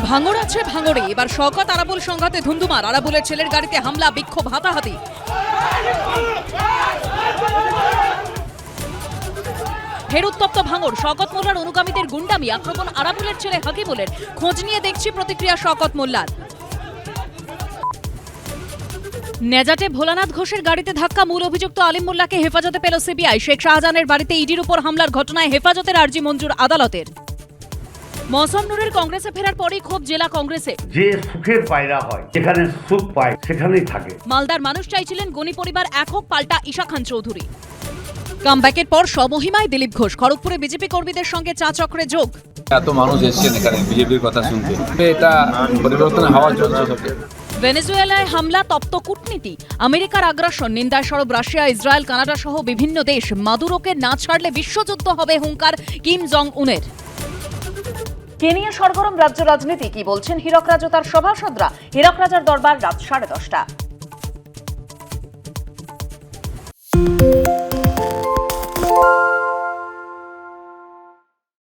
ভাঙড় আছে ভাঙড়ে এবার শওকত আরাবুল সংঘাতে ধুন্ধুমার। আরাবুলের ছেলের গাড়িতে হামলা, বিক্ষোভ, হাতাহাতি। ফের উত্তপ্ত ভাঙড়। শওকত মোল্লার অনুগামীদের গুন্ডামি, আক্রমণ আরাবুলের ছেলে হাকিবুলের। খোঁজ নিয়ে দেখছি প্রতিক্রিয়া শওকত মোল্লার। নেজাটে ভোলানাথ ঘোষের গাড়িতে ধাক্কা, মূল অভিযুক্ত আলিম মোল্লাকে হেফাজতে পেল সিবিআই। শেখ শাহজাহানের বাড়িতে ইডির উপর হামলার ঘটনায় হেফাজতের আর্জি মঞ্জুর আদালতের। মৌসম নূরের কংগ্রেসে ফেরার পরই ক্ষোভ জেলা কংগ্রেসে। যে সুখের পায়রা হয়, যেখানে সুখ পায় সেখানেই থাকে। মালদার মানুষ চাইছিলেন গনি পরিবার এক হোক, পাল্টা ঈশা খান চৌধুরী। কামব্যাকের পর স্বমহিমায় দিলীপ ঘোষ। খড়গপুরে বিজেপি কর্মীদের সঙ্গে চা চক্রে যোগ। এত মানুষ এসেছেন এখানে বিজেপির কথা শুনতে, এটা পরিবর্তন হওয়ার জন্য। ভেনেজুয়েলায় হামলা, তপ্ত কূটনীতি। আমেরিকার আগ্রাসন নিন্দায় সরব রাশিয়া, ইসরায়েল, কানাডা সহ বিভিন্ন দেশ। মাদুরোকে না ছাড়লে বিশ্বযুদ্ধ হবে হুঙ্কার কিম জং উনের। কেনিয়া সরগরম রাজ্য রাজনীতি। কি বলছেন হীরক রাজ ও তার সভাসদরা? হীরক রাজার দরবার রাত 10:30।